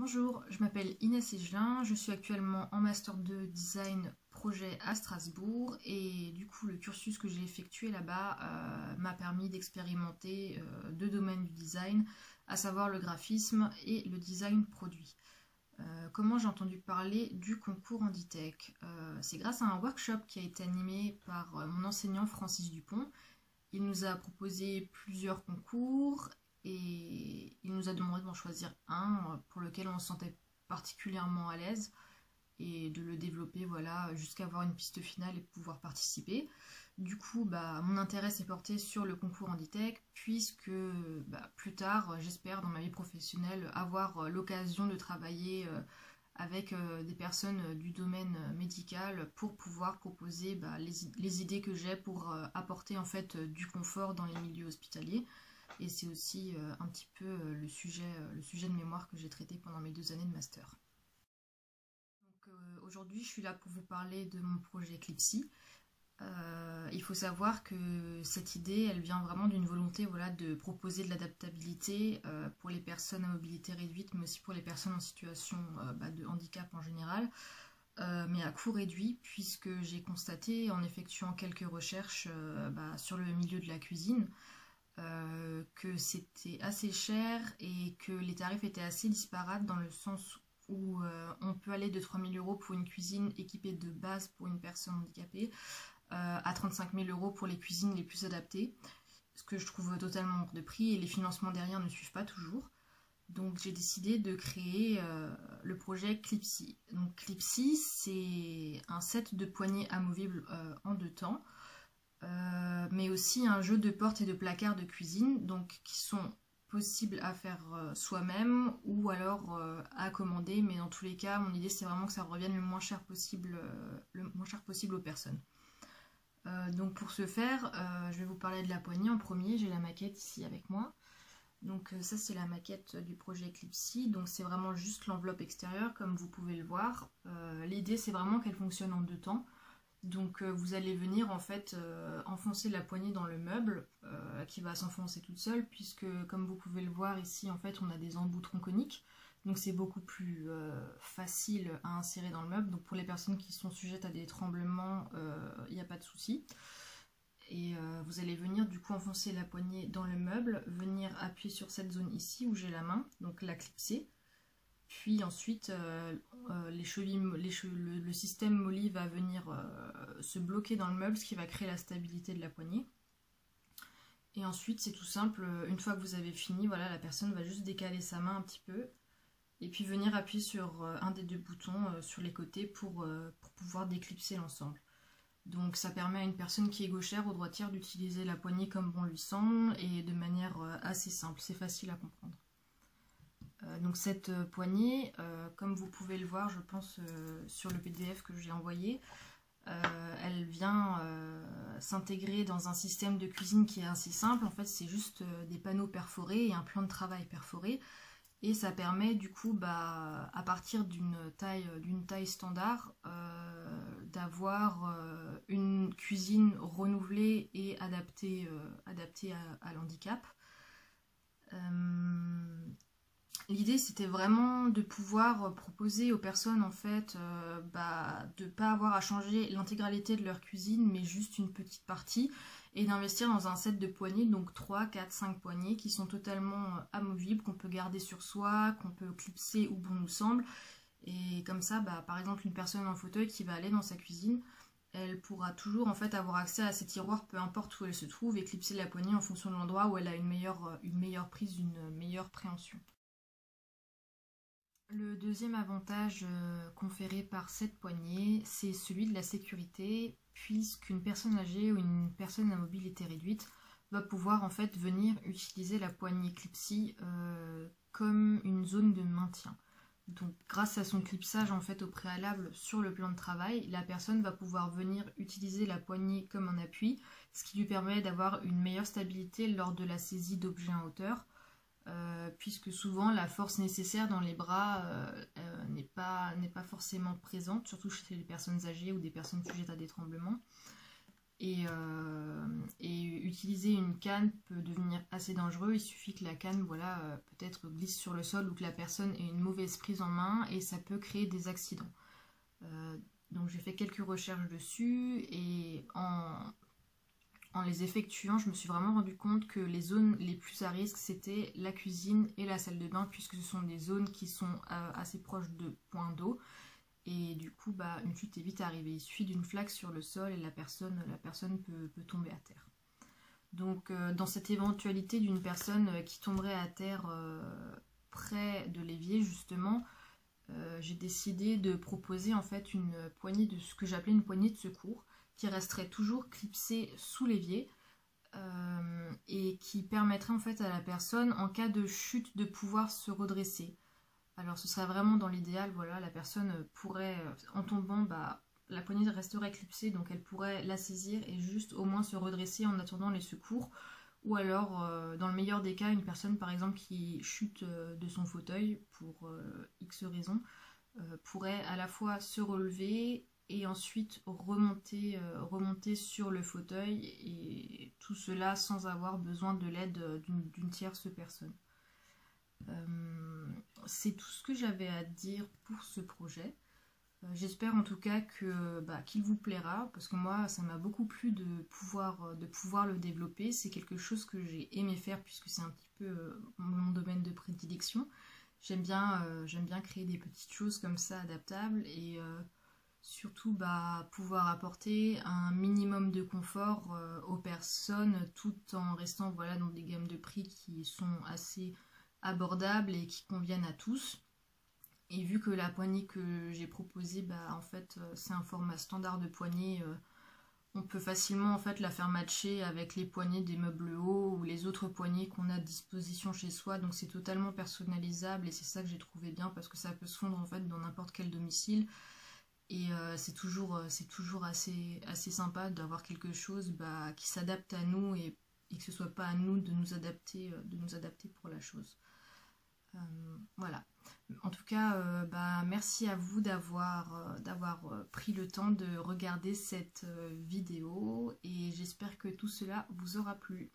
Bonjour, je m'appelle Inès Higelin, je suis actuellement en Master 2 Design Projet à Strasbourg et du coup le cursus que j'ai effectué là-bas m'a permis d'expérimenter deux domaines du design, à savoir le graphisme et le design produit. Comment j'ai entendu parler du concours Handitech? C'est grâce à un workshop qui a été animé par mon enseignant Francis Dupont. Il nous a proposé plusieurs concours et il nous a demandé d'en choisir un pour lequel on se sentait particulièrement à l'aise et de le développer voilà, jusqu'à avoir une piste finale et pouvoir participer. Du coup, mon intérêt s'est porté sur le concours Handitech puisque plus tard, j'espère dans ma vie professionnelle avoir l'occasion de travailler avec des personnes du domaine médical pour pouvoir proposer les idées que j'ai pour apporter en fait du confort dans les milieux hospitaliers. Et c'est aussi un petit peu le sujet de mémoire que j'ai traité pendant mes 2 années de master. Donc aujourd'hui, je suis là pour vous parler de mon projet Clipsy. Il faut savoir que cette idée, elle vient vraiment d'une volonté voilà, de proposer de l'adaptabilité pour les personnes à mobilité réduite, mais aussi pour les personnes en situation de handicap en général, mais à coût réduit, puisque j'ai constaté en effectuant quelques recherches sur le milieu de la cuisine, que c'était assez cher et que les tarifs étaient assez disparates dans le sens où on peut aller de 3 000 € pour une cuisine équipée de base pour une personne handicapée à 35 000 € pour les cuisines les plus adaptées, ce que je trouve totalement hors de prix et les financements derrière ne suivent pas toujours. Donc j'ai décidé de créer le projet Clipsy. Donc Clipsy, c'est un set de poignées amovibles en 2 temps, mais aussi un jeu de portes et de placards de cuisine, donc qui sont possibles à faire soi-même ou alors à commander, mais dans tous les cas, mon idée c'est vraiment que ça revienne le moins cher possible aux personnes. Donc pour ce faire, je vais vous parler de la poignée en premier. J'ai la maquette ici avec moi. Donc ça c'est la maquette du projet Clipsy. Donc c'est vraiment juste l'enveloppe extérieure comme vous pouvez le voir. L'idée c'est vraiment qu'elle fonctionne en 2 temps. Donc vous allez venir en fait enfoncer la poignée dans le meuble qui va s'enfoncer toute seule, puisque comme vous pouvez le voir ici en fait on a des embouts tronconiques. Donc c'est beaucoup plus facile à insérer dans le meuble. Donc pour les personnes qui sont sujettes à des tremblements, il n'y a pas de souci. Et vous allez venir du coup enfoncer la poignée dans le meuble, venir appuyer sur cette zone ici où j'ai la main, donc la clipser. Puis ensuite le système molly va venir se bloquer dans le meuble, ce qui va créer la stabilité de la poignée. Et ensuite c'est tout simple, une fois que vous avez fini, voilà, la personne va juste décaler sa main un petit peu et puis venir appuyer sur un des 2 boutons sur les côtés pour pouvoir déclipser l'ensemble. Donc ça permet à une personne qui est gauchère ou droitière d'utiliser la poignée comme bon lui semble et de manière assez simple, c'est facile à comprendre. Donc cette poignée, comme vous pouvez le voir je pense sur le PDF que j'ai envoyé, elle vient s'intégrer dans un système de cuisine qui est assez simple. En fait c'est juste des panneaux perforés et un plan de travail perforé. Et ça permet du coup à partir d'une taille standard d'avoir une cuisine renouvelée et adaptée à l'handicap. L'idée c'était vraiment de pouvoir proposer aux personnes en fait de ne pas avoir à changer l'intégralité de leur cuisine mais juste une petite partie, et d'investir dans un set de poignées, donc 3, 4, 5 poignées qui sont totalement amovibles, qu'on peut garder sur soi, qu'on peut clipser où bon nous semble. Et comme ça, par exemple, une personne en fauteuil qui va aller dans sa cuisine, elle pourra toujours en fait avoir accès à ses tiroirs, peu importe où elle se trouve, et clipser la poignée en fonction de l'endroit où elle a une meilleure prise, une meilleure préhension. Le deuxième avantage conféré par cette poignée, c'est celui de la sécurité, puisqu'une personne âgée ou une personne à mobilité réduite va pouvoir en fait venir utiliser la poignée Clipsy comme une zone de maintien. Donc grâce à son clipsage en fait au préalable sur le plan de travail, la personne va pouvoir venir utiliser la poignée comme un appui, ce qui lui permet d'avoir une meilleure stabilité lors de la saisie d'objets en hauteur. Puisque souvent la force nécessaire dans les bras n'est pas forcément présente, surtout chez les personnes âgées ou des personnes sujettes à des tremblements. Et utiliser une canne peut devenir assez dangereux. Il suffit que la canne, voilà, peut-être glisse sur le sol ou que la personne ait une mauvaise prise en main et ça peut créer des accidents. Donc j'ai fait quelques recherches dessus et en les effectuant, je me suis vraiment rendu compte que les zones les plus à risque, c'était la cuisine et la salle de bain, puisque ce sont des zones qui sont assez proches de points d'eau. Et du coup, bah, une chute est vite arrivée. Il suffit d'une flaque sur le sol et la personne peut tomber à terre. Donc, dans cette éventualité d'une personne qui tomberait à terre près de l'évier, justement, j'ai décidé de proposer en fait une poignée de ce que j'appelais une poignée de secours, qui resterait toujours clipsée sous l'évier et qui permettrait en fait à la personne, en cas de chute, de pouvoir se redresser. Alors ce serait vraiment dans l'idéal, voilà, la personne pourrait, en tombant, bah, la poignée resterait clipsée, donc elle pourrait la saisir et juste au moins se redresser en attendant les secours. Ou alors, dans le meilleur des cas, une personne par exemple qui chute de son fauteuil pour X raisons, pourrait à la fois se relever et ensuite remonter sur le fauteuil, et tout cela sans avoir besoin de l'aide d'une tierce personne. C'est tout ce que j'avais à dire pour ce projet. J'espère en tout cas qu'il vous plaira, parce que moi ça m'a beaucoup plu de pouvoir le développer. C'est quelque chose que j'ai aimé faire puisque c'est un petit peu mon domaine de prédilection. J'aime bien créer des petites choses comme ça adaptables et surtout pouvoir apporter un minimum de confort aux personnes tout en restant, voilà, dans des gammes de prix qui sont assez abordables et qui conviennent à tous. Et vu que la poignée que j'ai proposée, en fait, c'est un format standard de poignée, on peut facilement en fait la faire matcher avec les poignées des meubles hauts ou les autres poignées qu'on a à disposition chez soi. Donc c'est totalement personnalisable et c'est ça que j'ai trouvé bien, parce que ça peut se fondre en fait dans n'importe quel domicile. Et c'est toujours assez sympa d'avoir quelque chose qui s'adapte à nous et que ce soit pas à nous de nous adapter pour la chose. Voilà. En tout cas, merci à vous d'avoir pris le temps de regarder cette vidéo et j'espère que tout cela vous aura plu.